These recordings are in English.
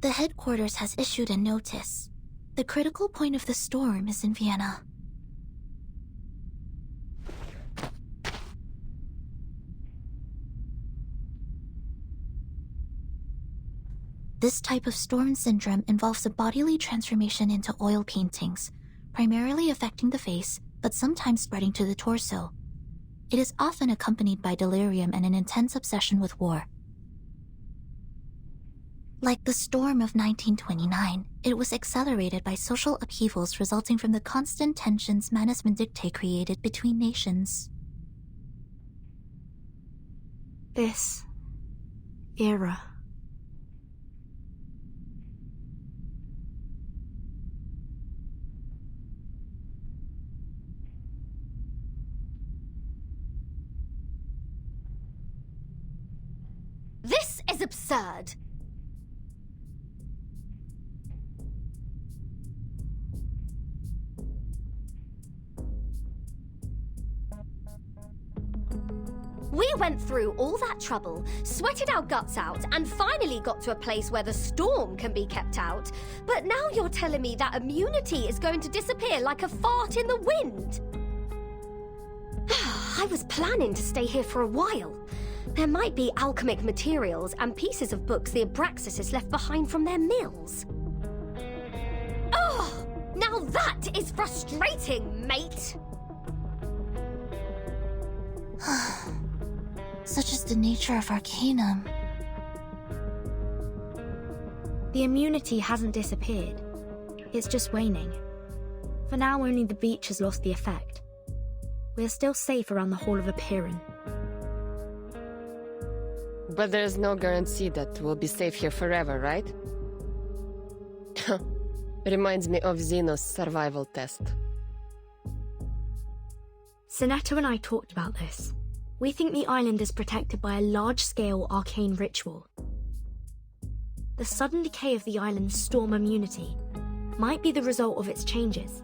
The headquarters has issued a notice. The critical point of the storm is in Vienna. This type of storm syndrome involves a bodily transformation into oil paintings, primarily affecting the face, but sometimes spreading to the torso. It is often accompanied by delirium and an intense obsession with war. Like the storm of 1929, it was accelerated by social upheavals resulting from the constant tensions Mannesmann Dictate created between nations. This era. This is absurd! We went through all that trouble, sweated our guts out, and finally got to a place where the storm can be kept out. But now you're telling me that immunity is going to disappear like a fart in the wind? I was planning to stay here for a while. There might be alchemic materials and pieces of books the Abraxas has left behind from their mills. Oh! Now that is frustrating, mate! Such is the nature of Arcanum. The immunity hasn't disappeared. It's just waning. For now, only the beach has lost the effect. We are still safe around the Hall of Apirin. But there's no guarantee that we'll be safe here forever, right? Reminds me of Xenos' survival test. Sinetto and I talked about this. We think the island is protected by a large-scale arcane ritual. The sudden decay of the island's storm immunity might be the result of its changes,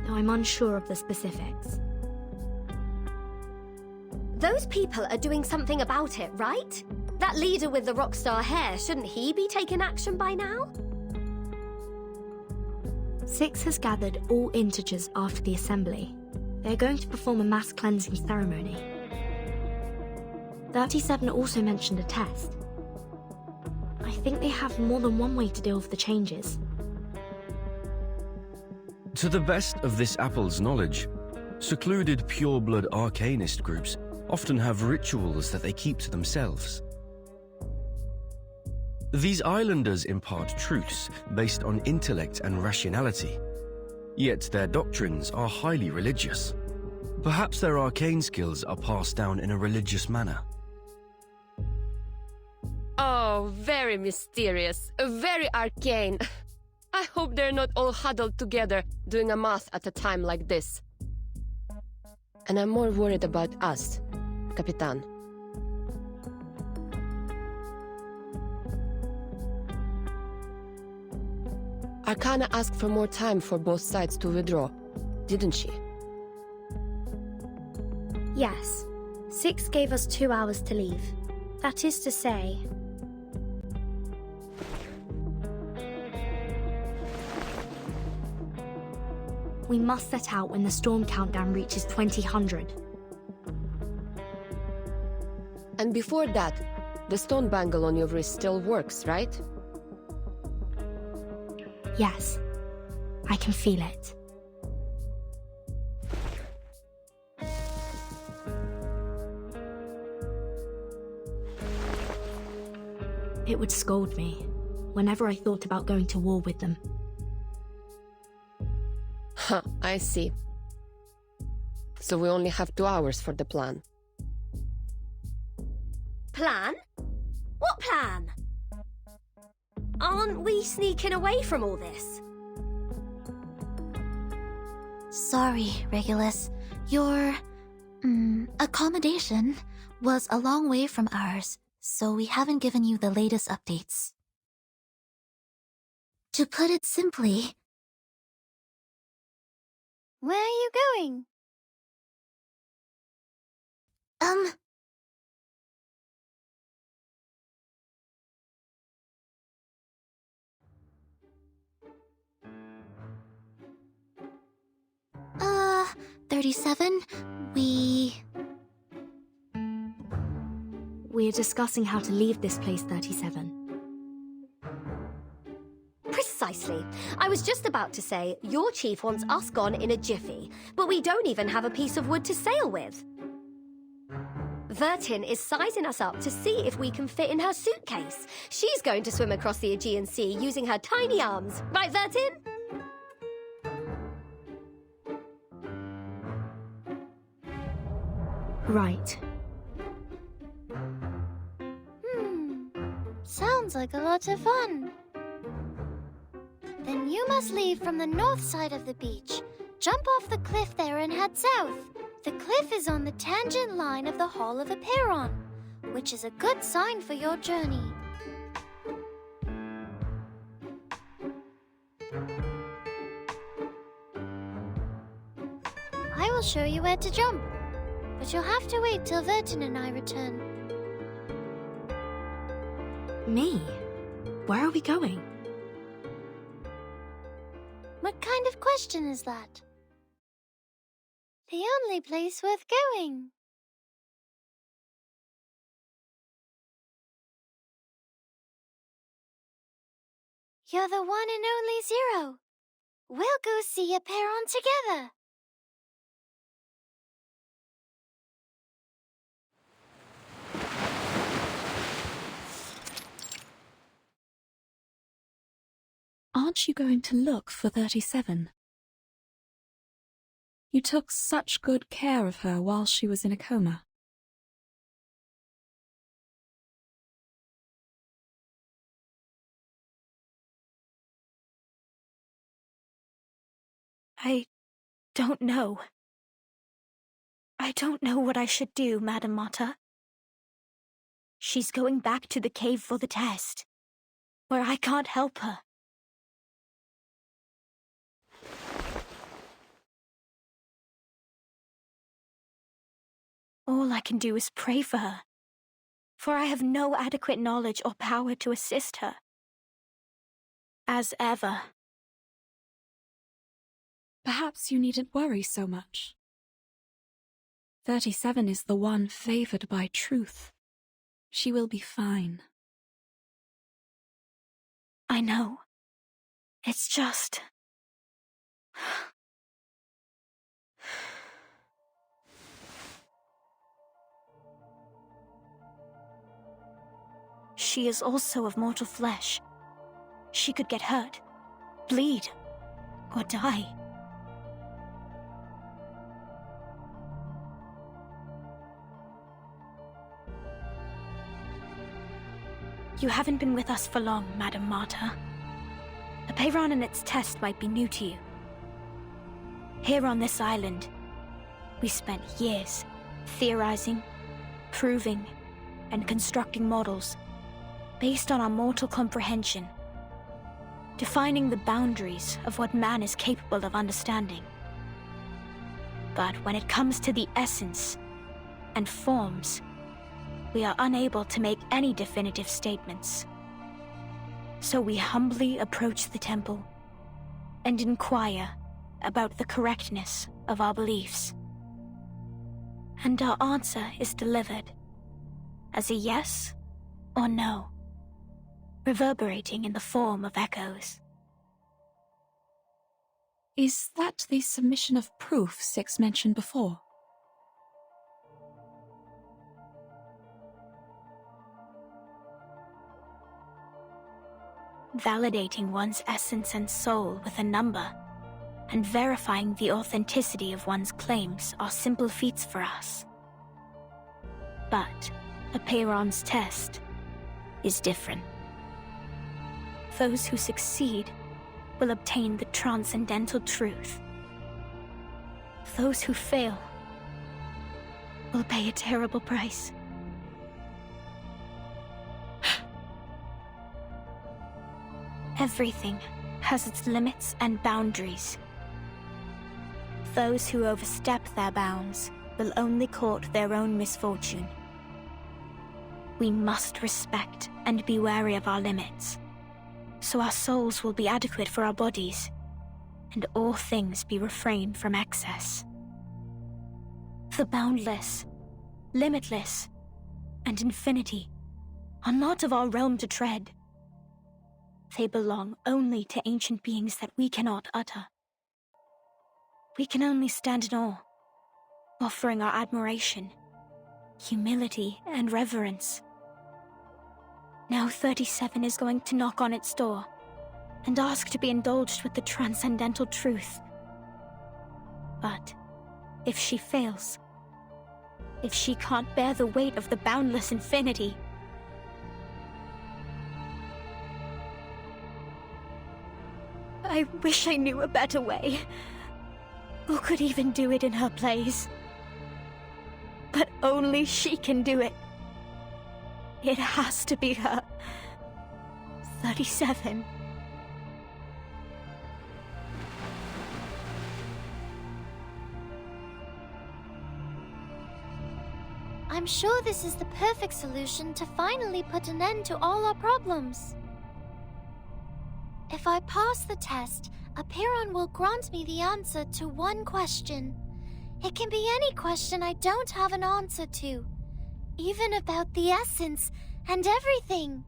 though I'm unsure of the specifics. Those people are doing something about it, right? That leader with the rockstar hair, shouldn't he be taking action by now? Six has gathered all integers after the assembly. They're going to perform a mass cleansing ceremony. 37 also mentioned a test. I think they have more than one way to deal with the changes. To the best of this apple's knowledge, secluded pure-blood arcanist groups often have rituals that they keep to themselves. These islanders impart truths based on intellect and rationality, yet their doctrines are highly religious. Perhaps their arcane skills are passed down in a religious manner. Oh, very mysterious, very arcane. I hope they're not all huddled together doing a math at a time like this. And I'm more worried about us, Capitan. Arcana asked for more time for both sides to withdraw, didn't she? Yes. Six gave us 2 hours to leave. That is to say... we must set out when the storm countdown reaches 2000. And before that, the stone bangle on your wrist still works, right? Yes. I can feel it. It would scold me whenever I thought about going to war with them. Huh, I see. So we only have 2 hours for the plan. Plan? What plan? Aren't we sneaking away from all this? Sorry, Regulus. Your... accommodation was a long way from ours, so we haven't given you the latest updates. To put it simply... Where are you going? 37, We're discussing how to leave this place, 37. Precisely. I was just about to say, your chief wants us gone in a jiffy, but we don't even have a piece of wood to sail with. Vertin is sizing us up to see if we can fit in her suitcase. She's going to swim across the Aegean Sea using her tiny arms. Right, Vertin? Right. Sounds like a lot of fun. Then you must leave from the north side of the beach. Jump off the cliff there and head south. The cliff is on the tangent line of the Hall of Aperon, which is a good sign for your journey. I will show you where to jump, but you'll have to wait till Vertin and I return. Me? Where are we going? What kind of question is that? The only place worth going. You're the one and only Zero. We'll go see Aperon together. Aren't you going to look for 37? You took such good care of her while she was in a coma. I don't know. I don't know what I should do, Madam Mata. She's going back to the cave for the test, where I can't help her. All I can do is pray for her, for I have no adequate knowledge or power to assist her. As ever. Perhaps you needn't worry so much. 37 is the one favored by truth. She will be fine. I know. It's just... She is also of mortal flesh. She could get hurt, bleed, or die. You haven't been with us for long, Madam Mata. Aperon and its test might be new to you. Here on this island, we spent years theorizing, proving, and constructing models based on our mortal comprehension, defining the boundaries of what man is capable of understanding. But when it comes to the essence and forms, we are unable to make any definitive statements. So we humbly approach the temple and inquire about the correctness of our beliefs. And our answer is delivered as a yes or no, reverberating in the form of echoes. Is that the submission of proof Six mentioned before? Validating one's essence and soul with a number, and verifying the authenticity of one's claims are simple feats for us. But Aperon's test is different. Those who succeed will obtain the transcendental truth. Those who fail will pay a terrible price. Everything has its limits and boundaries. Those who overstep their bounds will only court their own misfortune. We must respect and be wary of our limits, so our souls will be adequate for our bodies, and all things be refrained from excess. The boundless, limitless, and infinity are not of our realm to tread. They belong only to ancient beings that we cannot utter. We can only stand in awe, offering our admiration, humility, and reverence. Now 37 is going to knock on its door and ask to be indulged with the transcendental truth. But if she fails, if she can't bear the weight of the boundless infinity, I wish I knew a better way, who could even do it in her place. But only she can do it. It has to be her. 37. I'm sure this is the perfect solution to finally put an end to all our problems. If I pass the test, Apiron will grant me the answer to one question. It can be any question I don't have an answer to, even about the essence and everything.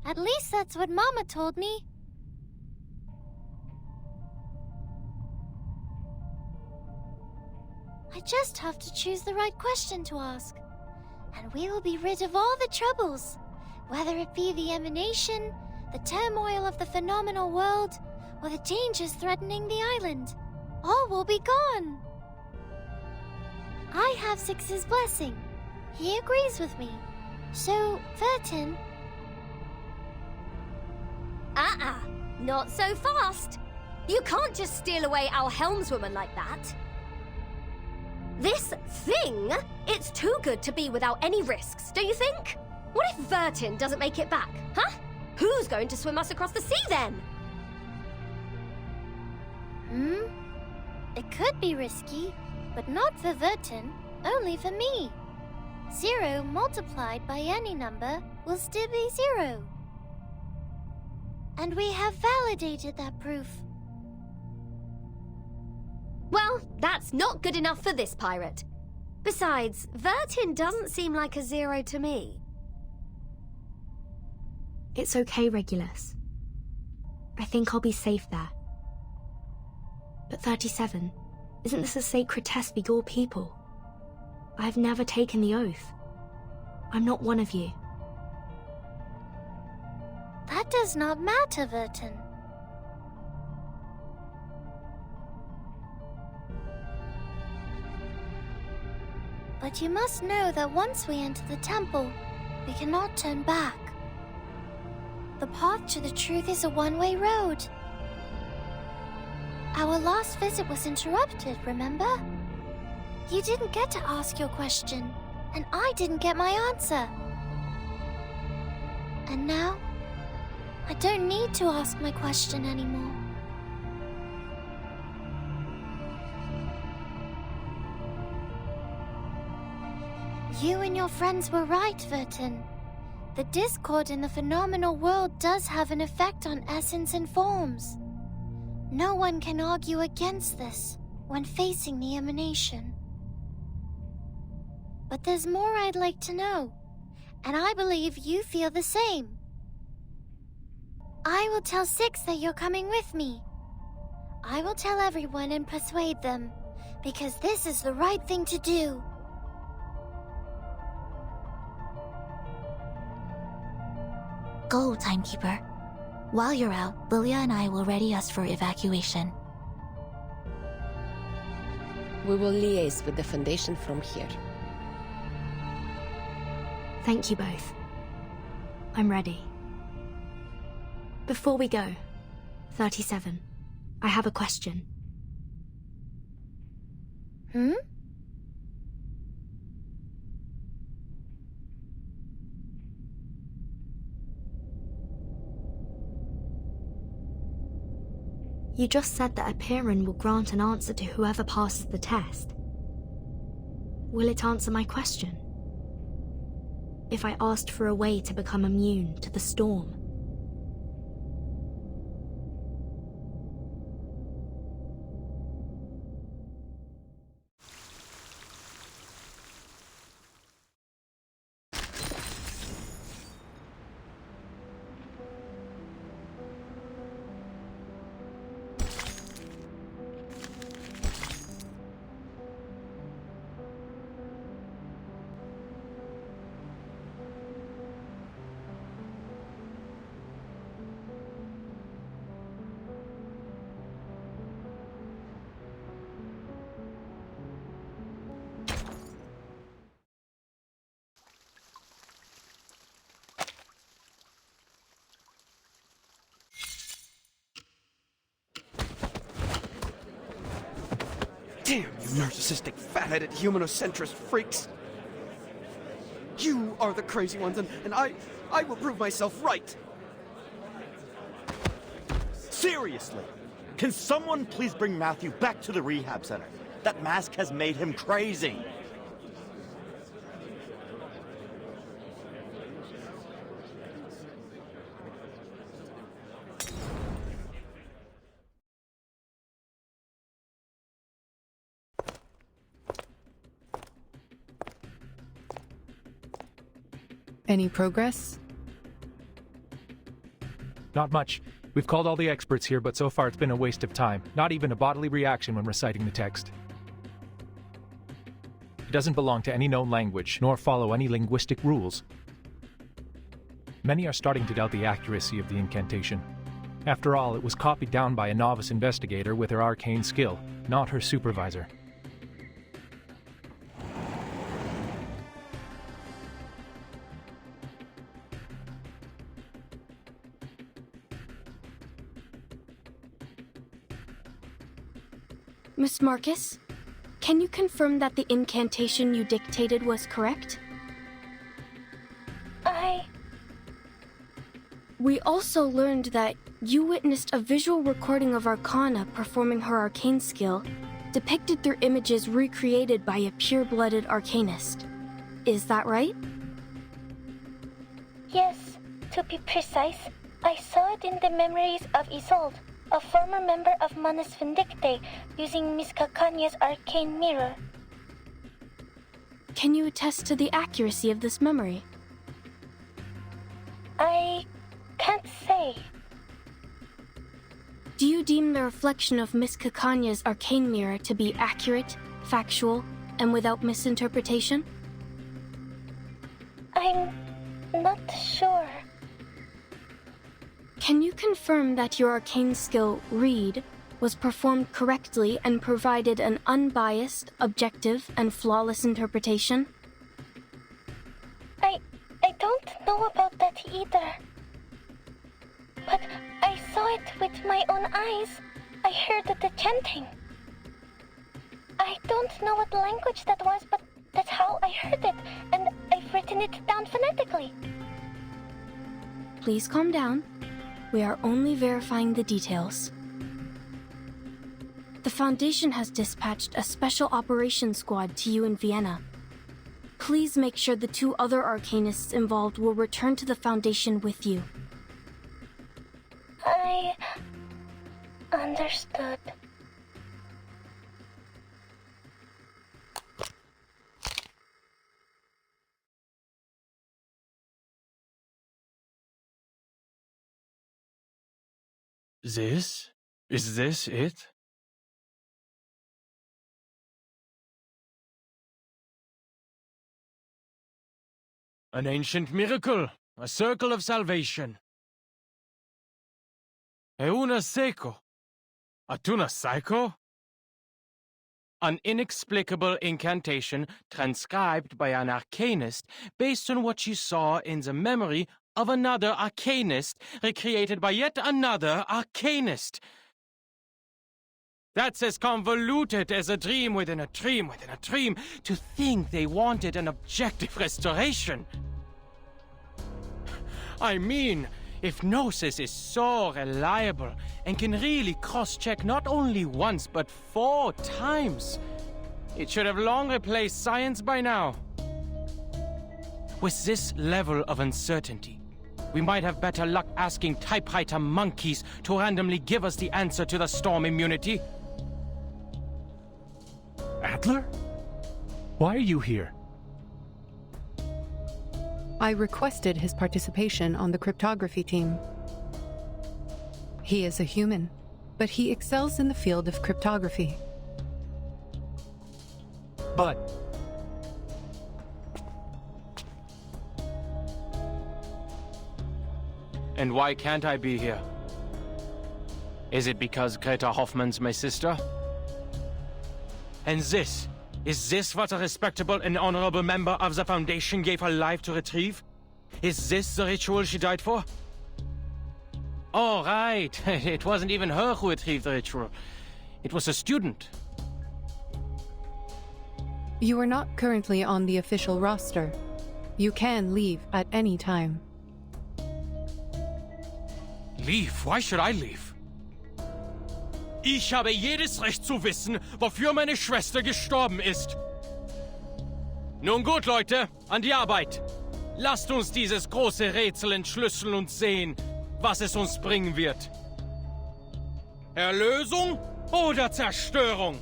At least that's what Mama told me. I just have to choose the right question to ask, and we will be rid of all the troubles, whether it be the emanation, the turmoil of the phenomenal world, or the dangers threatening the island. All will be gone. I have Six's blessing. He agrees with me. So, Vertin... Not so fast. You can't just steal away our helmswoman like that. This thing, it's too good to be without any risks, don't you think? What if Vertin doesn't make it back, huh? Who's going to swim us across the sea then? It could be risky, but not for Vertin, only for me. 0 multiplied by any number will still be 0. And we have validated that proof. Well, that's not good enough for this pirate. Besides, Vertin doesn't seem like a 0 to me. It's okay, Regulus. I think I'll be safe there. But 37, isn't this a sacred test for your people? I've never taken the oath. I'm not one of you. That does not matter, Vertin. But you must know that once we enter the temple, we cannot turn back. The path to the truth is a one-way road. Our last visit was interrupted, remember? You didn't get to ask your question, and I didn't get my answer. And now, I don't need to ask my question anymore. You and your friends were right, Vertin. The discord in the phenomenal world does have an effect on essence and forms. No one can argue against this when facing the emanation. But there's more I'd like to know, and I believe you feel the same. I will tell Six that you're coming with me. I will tell everyone and persuade them, because this is the right thing to do. Go, Timekeeper. While you're out, Lilia and I will ready us for evacuation. We will liaise with the Foundation from here. Thank you both. I'm ready. Before we go, 37, I have a question. You just said that Apiron will grant an answer to whoever passes the test. Will it answer my question? If I asked for a way to become immune to the storm? Damn, you narcissistic, fat-headed, humanocentrist freaks! You are the crazy ones, and I will prove myself right! Seriously! Can someone please bring Matthew back to the rehab center? That mask has made him crazy! Any progress? Not much. We've called all the experts here, but so far it's been a waste of time. Not even a bodily reaction when reciting the text. It doesn't belong to any known language, nor follow any linguistic rules. Many are starting to doubt the accuracy of the incantation. After all, it was copied down by a novice investigator with her arcane skill, not her supervisor. Miss Marcus, can you confirm that the incantation you dictated was correct? We also learned that you witnessed a visual recording of Arcana performing her arcane skill, depicted through images recreated by a pure-blooded arcanist. Is that right? Yes, to be precise, I saw it in the memories of Isolde, a former member of Manus Vindicte, using Miss Cacanya's arcane mirror. Can you attest to the accuracy of this memory? I can't say. Do you deem the reflection of Miss Cacanya's arcane mirror to be accurate, factual, and without misinterpretation? I'm not sure. Can you confirm that your arcane skill, Read, was performed correctly and provided an unbiased, objective, and flawless interpretation? I don't know about that either. But I saw it with my own eyes. I heard the chanting. I don't know what language that was, but that's how I heard it, and I've written it down phonetically. Please calm down. We are only verifying the details. The Foundation has dispatched a special operations squad to you in Vienna. Please make sure the 2 other arcanists involved will return to the Foundation with you. I understood. Is this it? An ancient miracle, a circle of salvation. Euna seco, atuna psycho? An inexplicable incantation transcribed by an arcanist based on what she saw in the memory of another arcanist recreated by yet another arcanist. That's as convoluted as a dream within a dream within a dream. To think they wanted an objective restoration. I mean, if Gnosis is so reliable and can really cross-check not only once but 4 times, it should have long replaced science by now. With this level of uncertainty, we might have better luck asking typewriter monkeys to randomly give us the answer to the storm immunity. Adler? Why are you here? I requested his participation on the cryptography team. He is a human, but he excels in the field of cryptography. But... And why can't I be here? Is it because Greta Hoffman's my sister? And is this what a respectable and honorable member of the Foundation gave her life to retrieve? Is this the ritual she died for? Oh, right. It wasn't even her who retrieved the ritual. It was a student. You are not currently on the official roster. You can leave at any time. Leave? Why should I leave? Ich habe jedes Recht zu wissen, wofür meine Schwester gestorben ist. Nun gut, Leute, an die Arbeit. Lasst uns dieses große Rätsel entschlüsseln und sehen, was es uns bringen wird. Erlösung oder Zerstörung?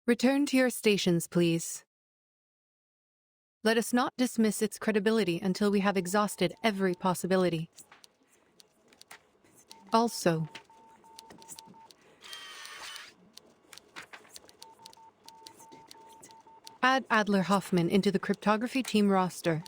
Return to your stations, please. Let us not dismiss its credibility until we have exhausted every possibility. Also, add Adler Hoffman into the cryptography team roster.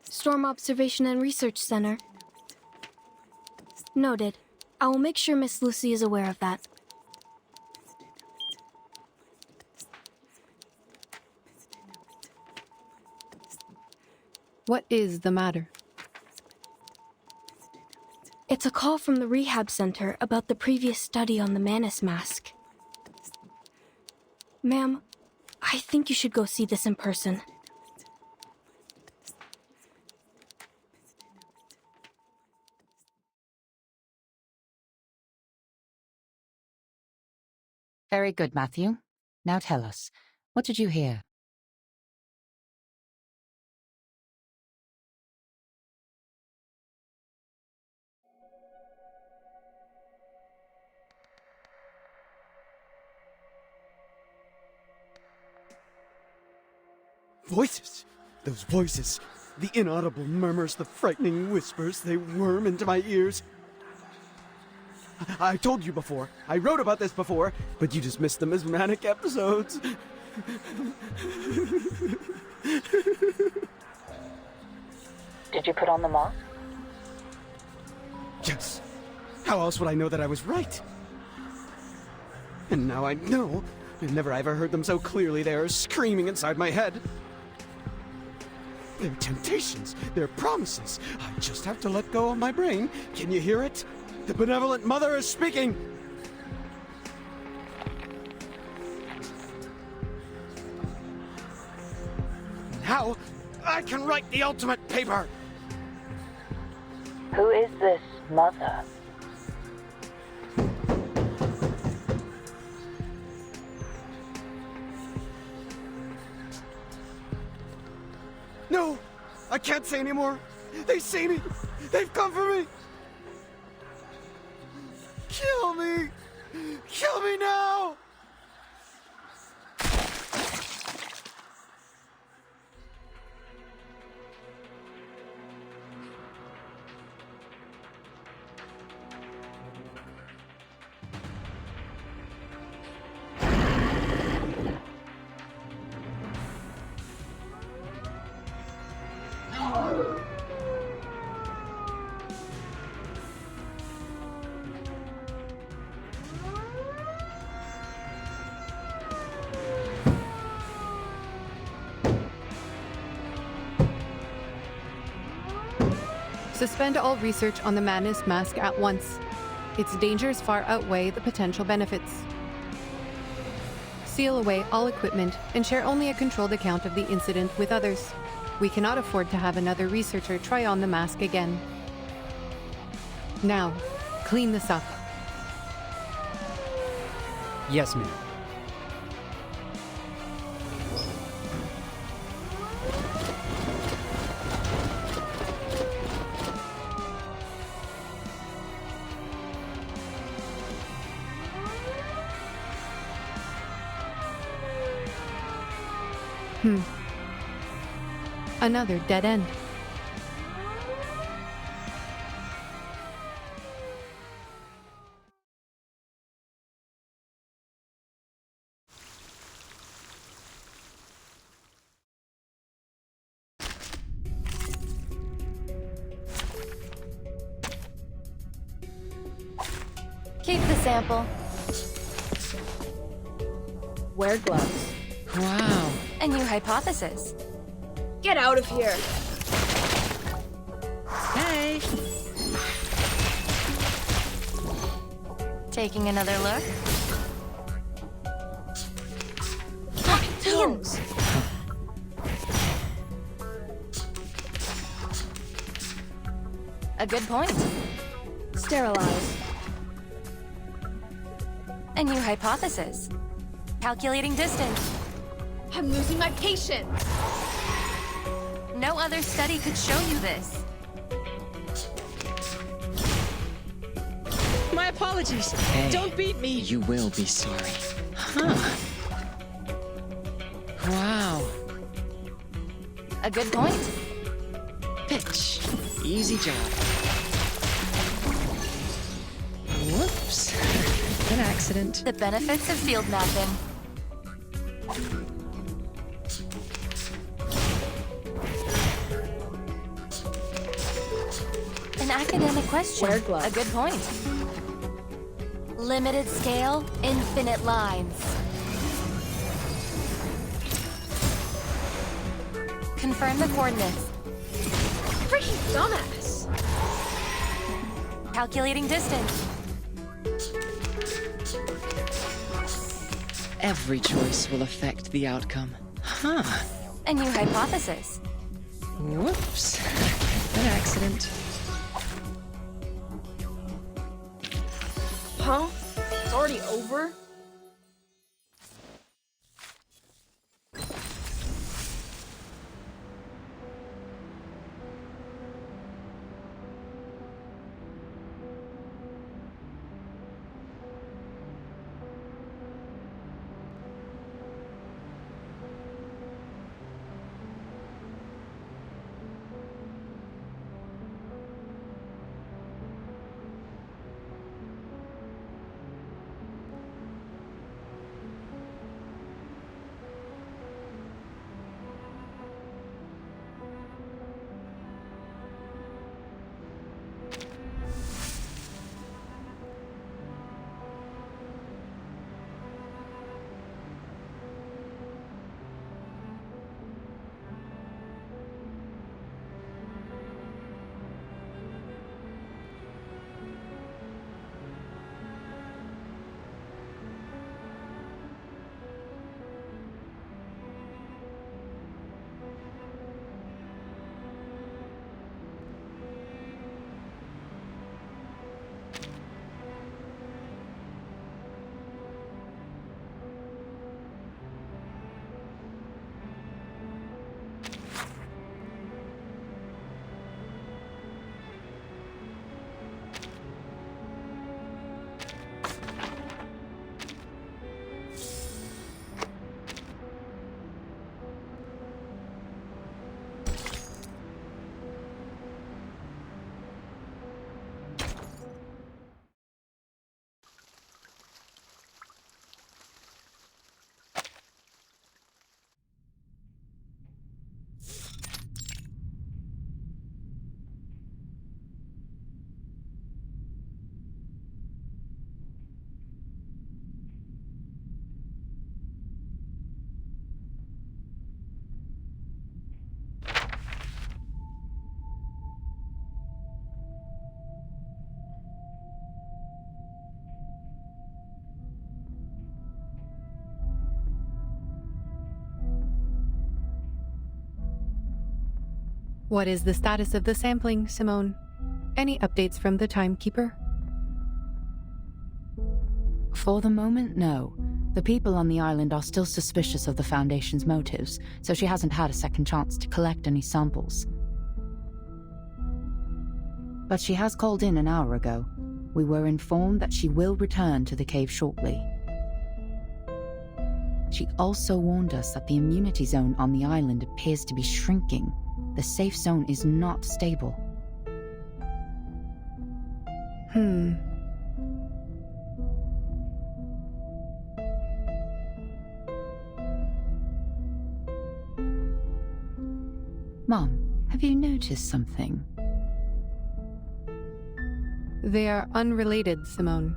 Storm Observation and Research Center. Noted. I will make sure Miss Lucy is aware of that. What is the matter? It's a call from the rehab center about the previous study on the Manus mask. Ma'am, I think you should go see this in person. Very good, Matthew. Now tell us, what did you hear? Voices! Those voices! The inaudible murmurs, the frightening whispers, they worm into my ears. I told you before. I wrote about this before, but you dismissed them as manic episodes. Did you put on the mask? Yes. How else would I know that I was right? And now I know. I've never ever heard them so clearly. They are screaming inside my head. They're temptations. They're promises. I just have to let go of my brain. Can you hear it? The benevolent mother is speaking! Now, I can write the ultimate paper! Who is this mother? No! I can't say anymore! They see me! They've come for me! Kill me! Kill me now! Suspend all research on the Manus mask at once. Its dangers far outweigh the potential benefits. Seal away all equipment and share only a controlled account of the incident with others. We cannot afford to have another researcher try on the mask again. Now, clean this up. Yes, ma'am. Another dead end. Keep the sample. Wear gloves. Wow. A new hypothesis. Get out of here. Hey. Taking another look? Toes. A good point. Sterilize. A new hypothesis. Calculating distance. I'm losing my patience. No other study could show you this. My apologies. Hey, don't beat me. You will be sorry. Huh. Wow. A good point. Pitch. Easy job. Whoops. An accident. The benefits of field mapping. An academic question. Wear gloves. A good point. Limited scale, infinite lines. Confirm the coordinates. Freaking dumbass. Calculating distance. Every choice will affect the outcome. Huh. A new hypothesis. Whoops. An accident. Huh? It's already over? What is the status of the sampling, Simone? Any updates from the timekeeper? For the moment, no. The people on the island are still suspicious of the Foundation's motives, so she hasn't had a second chance to collect any samples. But she has called in an hour ago. We were informed that she will return to the cave shortly. She also warned us that the immunity zone on the island appears to be shrinking. The safe zone is not stable. Mom, have you noticed something? They are unrelated, Simone.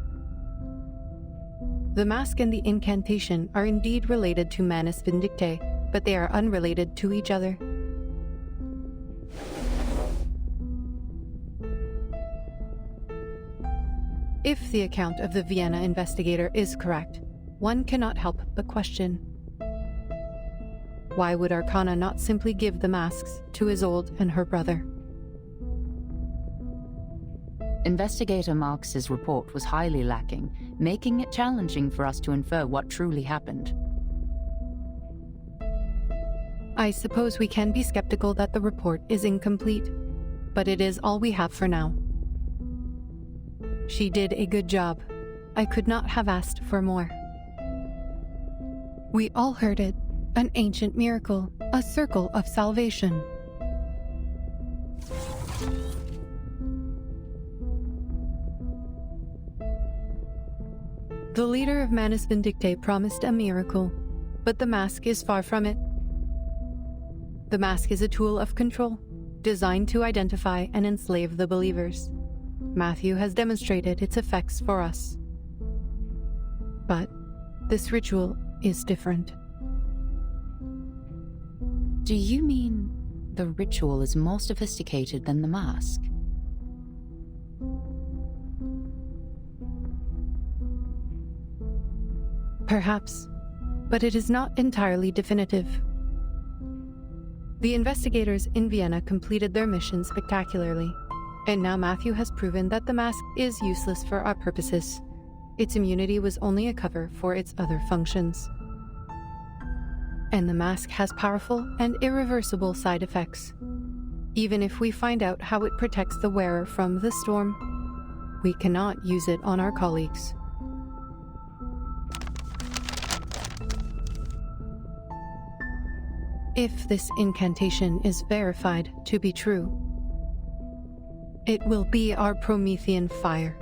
The mask and the incantation are indeed related to Manus Vindictae, but they are unrelated to each other. If the account of the Vienna investigator is correct, one cannot help but question. Why would Arcana not simply give the masks to Isolde and her brother? Investigator Marx's report was highly lacking, making it challenging for us to infer what truly happened. I suppose we can be skeptical that the report is incomplete, but it is all we have for now. She did a good job. I could not have asked for more. We all heard it. An ancient miracle, a circle of salvation. The leader of Manus Vindictae promised a miracle, but the mask is far from it. The mask is a tool of control, designed to identify and enslave the believers. Matthew has demonstrated its effects for us. But this ritual is different. Do you mean the ritual is more sophisticated than the mask? Perhaps, but it is not entirely definitive. The investigators in Vienna completed their mission spectacularly, and now Matthew has proven that the mask is useless for our purposes. Its immunity was only a cover for its other functions. And the mask has powerful and irreversible side effects. Even if we find out how it protects the wearer from the storm, we cannot use it on our colleagues. If this incantation is verified to be true, it will be our Promethean fire.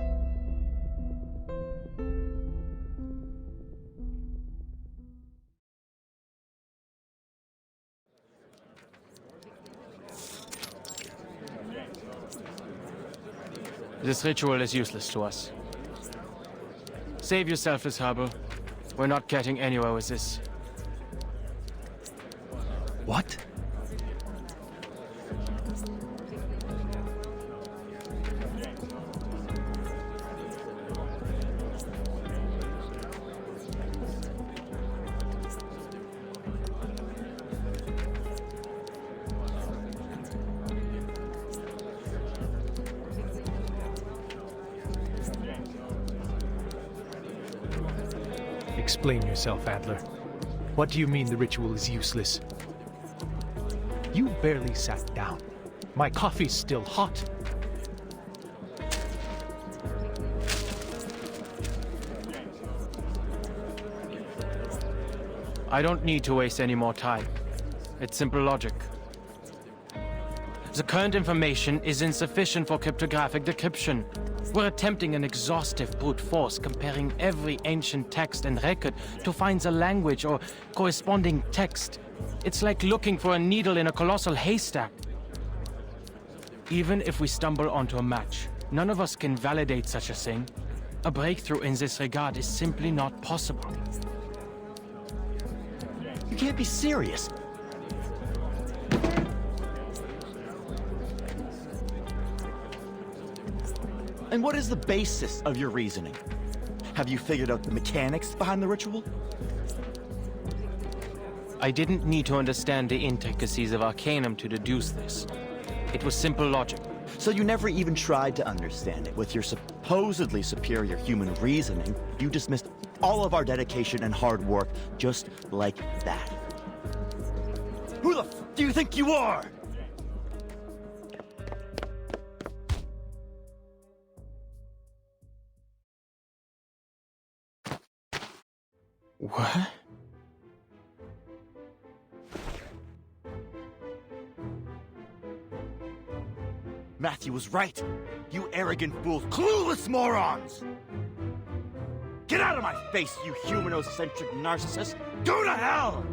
This ritual is useless to us. Save yourself, Miss Harbour. We're not getting anywhere with this. What? Explain yourself, Adler. What do you mean the ritual is useless? You barely sat down. My coffee's still hot. I don't need to waste any more time. It's simple logic. The current information is insufficient for cryptographic decryption. We're attempting an exhaustive brute force, comparing every ancient text and record to find the language or corresponding text. It's like looking for a needle in a colossal haystack. Even if we stumble onto a match, none of us can validate such a thing. A breakthrough in this regard is simply not possible. You can't be serious. And what is the basis of your reasoning? Have you figured out the mechanics behind the ritual? I didn't need to understand the intricacies of Arcanum to deduce this. It was simple logic. So you never even tried to understand it. With your supposedly superior human reasoning, you dismissed all of our dedication and hard work just like that. Who the f do you think you are? What? Matthew was right. You arrogant fools, clueless morons! Get out of my face, you humanocentric narcissist! Go to hell!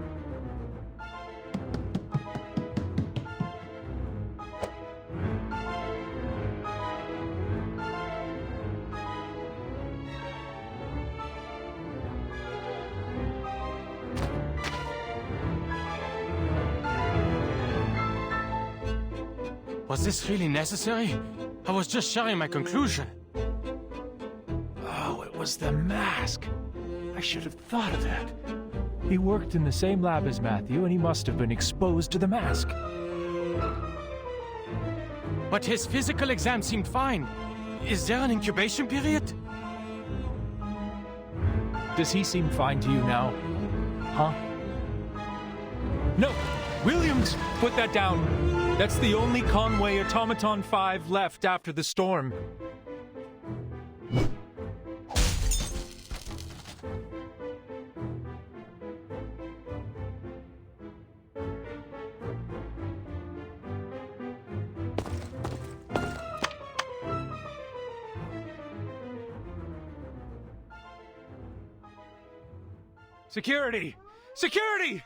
Was this really necessary? I was just sharing my conclusion. Oh, it was the mask. I should have thought of that. He worked in the same lab as Matthew, and he must have been exposed to the mask. But his physical exam seemed fine. Is there an incubation period? Does he seem fine to you now? Huh? No! Williams, put that down. That's the only Conway Automaton 5 left after the storm. Security! Security!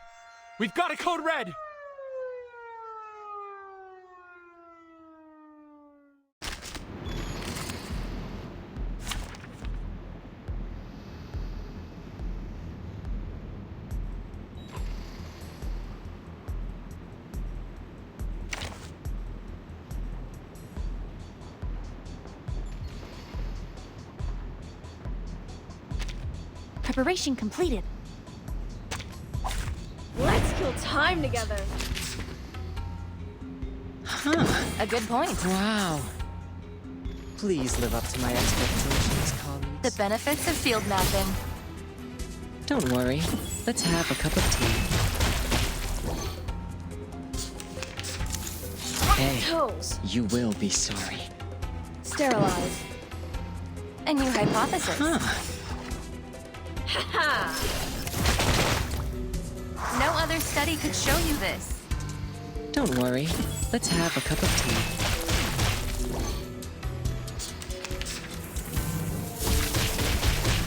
We've got a code red! Preparation completed. Let's kill time together. Huh, a good point. Wow. Please live up to my expectations, colleagues. The benefits of field mapping. Don't worry. Let's have a cup of tea. Hey, Toes. you will be sorry. Sterilize. A new hypothesis. Huh. Ha! No other study could show you this. Don't worry. Let's have a cup of tea.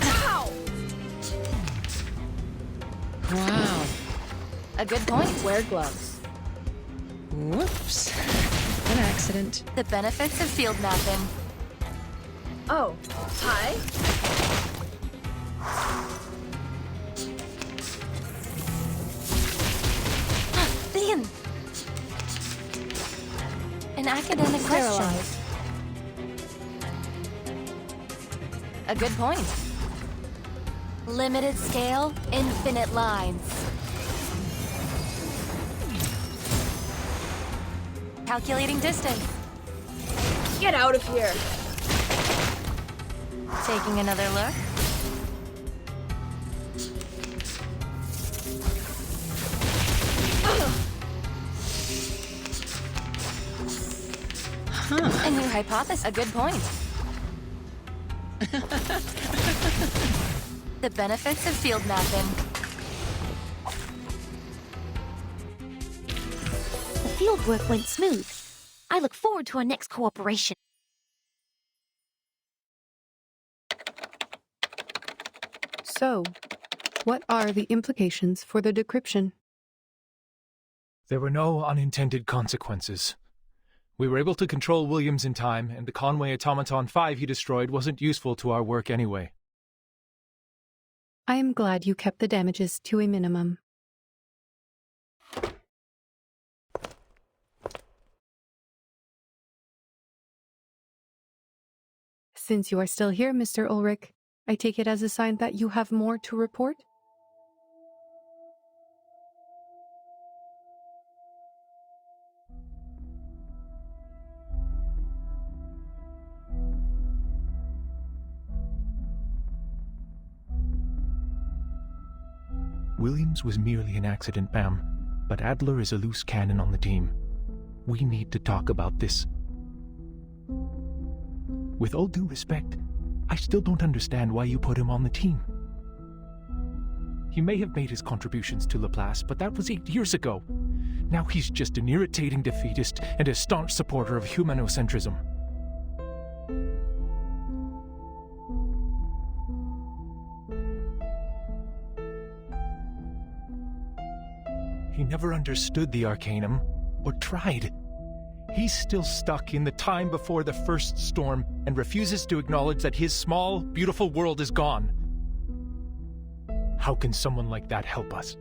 Ow! Wow. A good point. Wear gloves. Whoops. An accident. The benefits of field mapping. Oh, hi. Liam! An academic question. Sterilize. A good point. Limited scale, infinite lines. Calculating distance. Get out of here. Taking another look. Huh. A new hypothesis. A good point. The benefits of field mapping. The fieldwork went smooth. I look forward to our next cooperation. So, what are the implications for the decryption? There were no unintended consequences. We were able to control Williams in time, and the Conway Automaton 5 he destroyed wasn't useful to our work anyway. I am glad you kept the damages to a minimum. Since you are still here, Mr. Ulrich, I take it as a sign that you have more to report? Williams was merely an accident, ma'am, but Adler is a loose cannon on the team. We need to talk about this. With all due respect, I still don't understand why you put him on the team. He may have made his contributions to Laplace, but that was 8 years ago. Now he's just an irritating defeatist and a staunch supporter of humanocentrism. He never understood the Arcanum, or tried. He's still stuck in the time before the first storm and refuses to acknowledge that his small, beautiful world is gone. How can someone like that help us?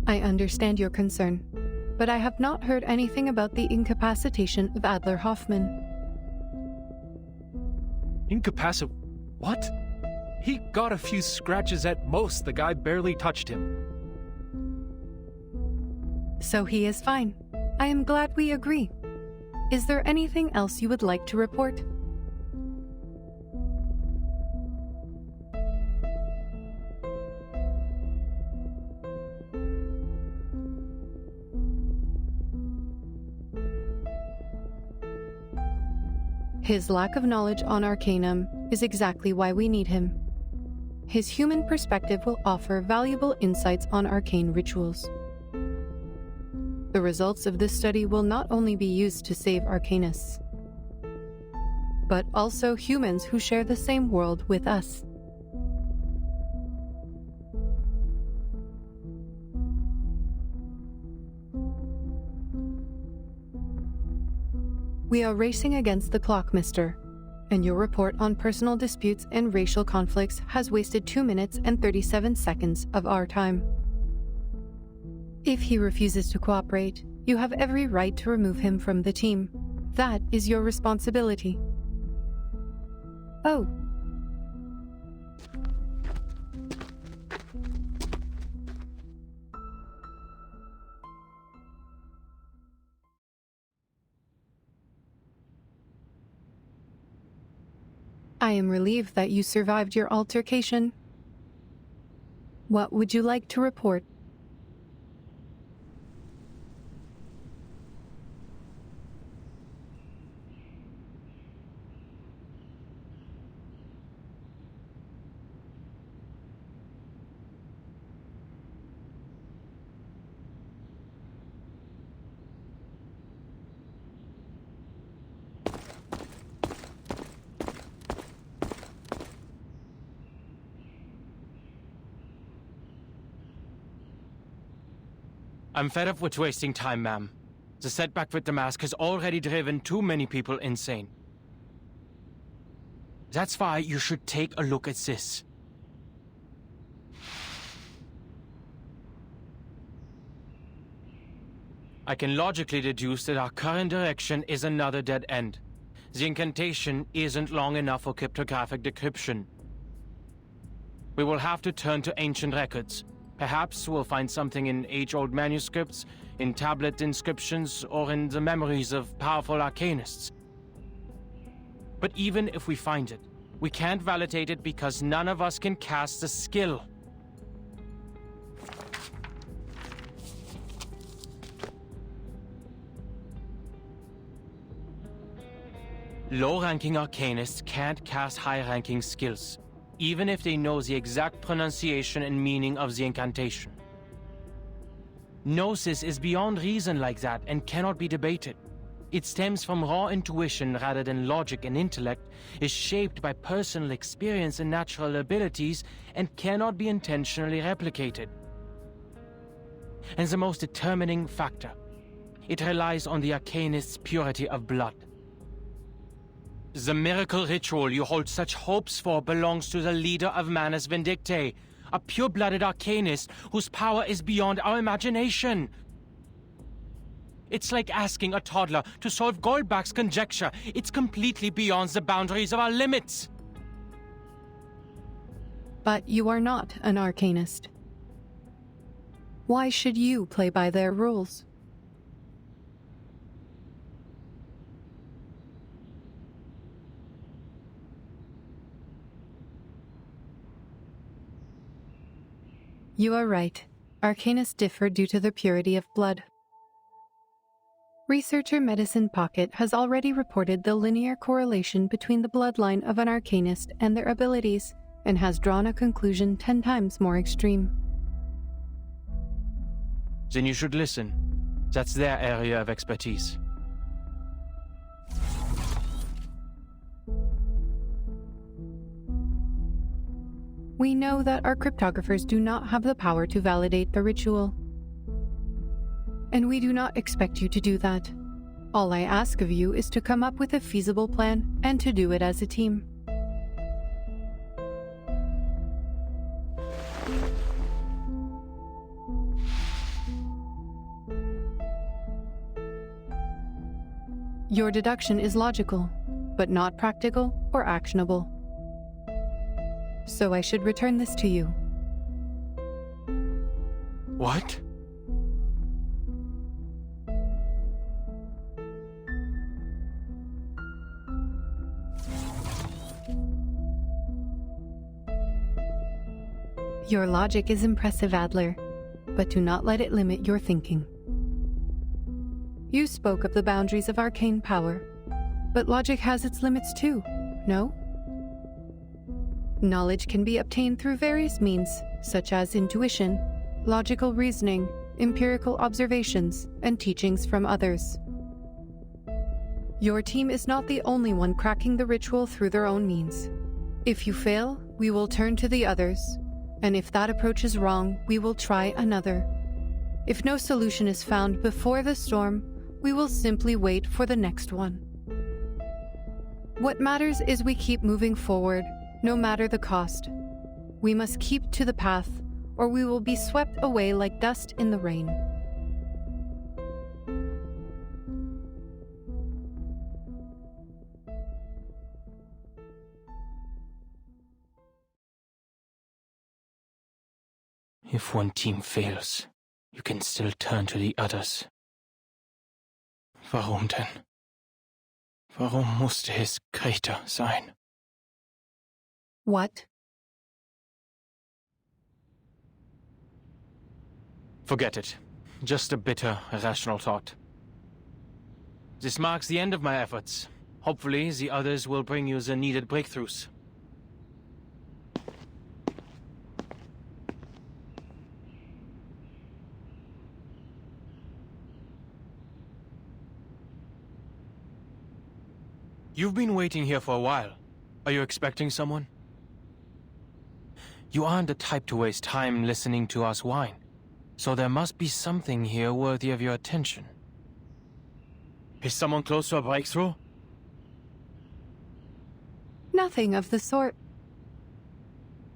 I understand your concern, but I have not heard anything about the incapacitation of Adler Hoffman. What? He got a few scratches at most. The guy barely touched him. So he is fine. I am glad we agree. Is there anything else you would like to report? His lack of knowledge on Arcanum is exactly why we need him. His human perspective will offer valuable insights on arcane rituals. The results of this study will not only be used to save Arcanists, but also humans who share the same world with us. We are racing against the clock, mister, and your report on personal disputes and racial conflicts has wasted 2 minutes and 37 seconds of our time. If he refuses to cooperate, you have every right to remove him from the team. That is your responsibility. Oh. I am relieved that you survived your altercation. What would you like to report? I'm fed up with wasting time, ma'am. The setback with the mask has already driven too many people insane. That's why you should take a look at this. I can logically deduce that our current direction is another dead end. The incantation isn't long enough for cryptographic decryption. We will have to turn to ancient records. Perhaps we'll find something in age-old manuscripts, in tablet inscriptions, or in the memories of powerful arcanists. But even if we find it, we can't validate it because none of us can cast the skill. Low-ranking arcanists can't cast high-ranking skills, even if they know the exact pronunciation and meaning of the incantation. Gnosis is beyond reason like that and cannot be debated. It stems from raw intuition rather than logic and intellect, is shaped by personal experience and natural abilities, and cannot be intentionally replicated. And the most determining factor, it relies on the arcanist's purity of blood. The miracle ritual you hold such hopes for belongs to the leader of Manus Vindictae, a pure-blooded arcanist whose power is beyond our imagination. It's like asking a toddler to solve Goldbach's conjecture. It's completely beyond the boundaries of our limits. But you are not an arcanist. Why should you play by their rules? You are right. Arcanists differ due to their purity of blood. Researcher Medicine Pocket has already reported the linear correlation between the bloodline of an arcanist and their abilities, and has drawn a conclusion 10 times more extreme. Then you should listen. That's their area of expertise. We know that our cryptographers do not have the power to validate the ritual. And we do not expect you to do that. All I ask of you is to come up with a feasible plan and to do it as a team. Your deduction is logical, but not practical or actionable. So I should return this to you. What? Your logic is impressive, Adler, but do not let it limit your thinking. You spoke of the boundaries of arcane power, but logic has its limits too, no? Knowledge can be obtained through various means, such as intuition, logical reasoning, empirical observations, and teachings from others. Your team is not the only one cracking the ritual through their own means. If you fail, we will turn to the others, and if that approach is wrong, we will try another. If no solution is found before the storm, we will simply wait for the next one. What matters is we keep moving forward, no matter the cost. We must keep to the path, or we will be swept away like dust in the rain. If one team fails, you can still turn to the others. Warum denn? Warum musste es Greta sein? What? Forget it. Just a bitter, irrational thought. This marks the end of my efforts. Hopefully, the others will bring you the needed breakthroughs. You've been waiting here for a while. Are you expecting someone? You aren't the type to waste time listening to us whine, so there must be something here worthy of your attention. Is someone close to a breakthrough? Nothing of the sort.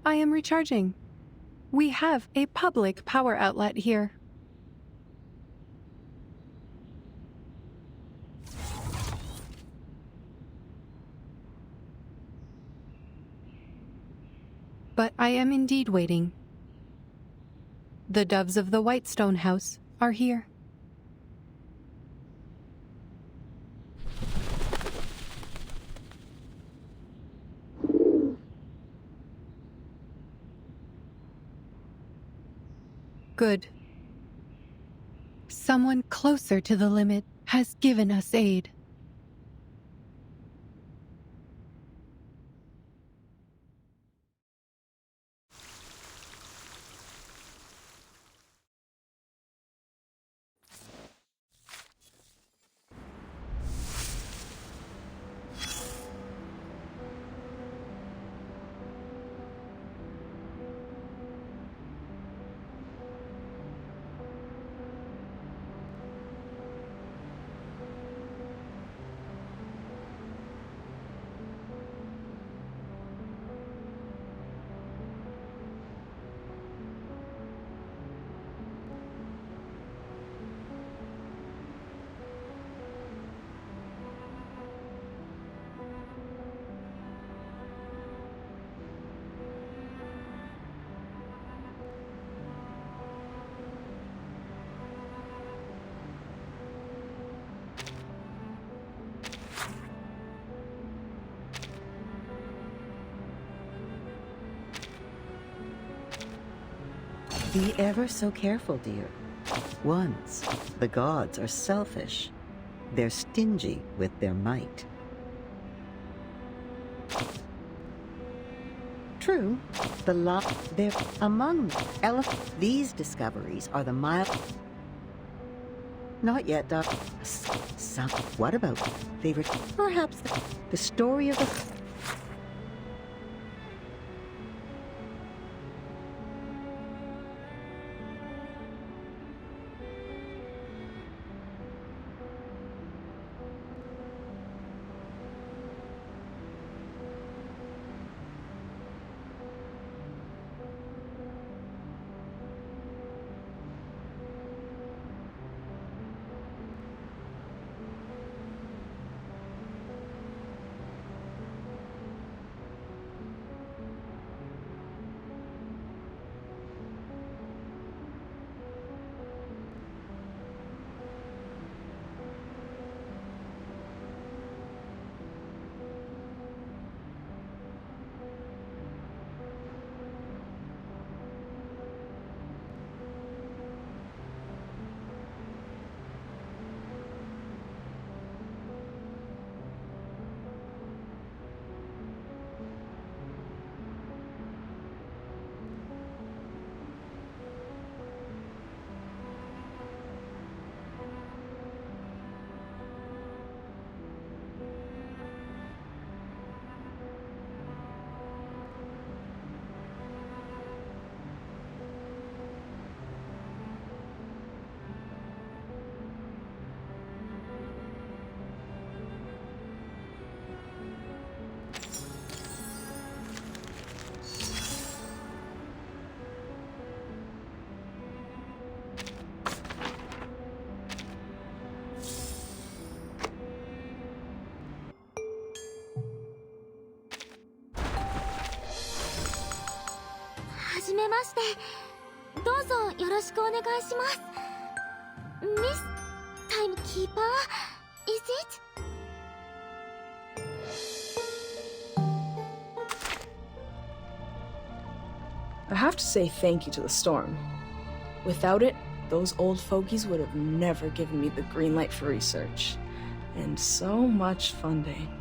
I am recharging. We have a public power outlet here. But I am indeed waiting. The doves of the Whitestone House are here. Good. Someone closer to the limit has given us aid. Be ever so careful, dear. Once, the gods are selfish. They're stingy with their might. True, they're among these discoveries are the mild. Not yet, Doc. Some. What about favorite? Perhaps the story of the. じめまして。どうぞよろしくお願いします。Miss Timekeeper, is it? I have to say thank you to the storm. Without it, those old fogies would have never given me the green light for research. And so much funding.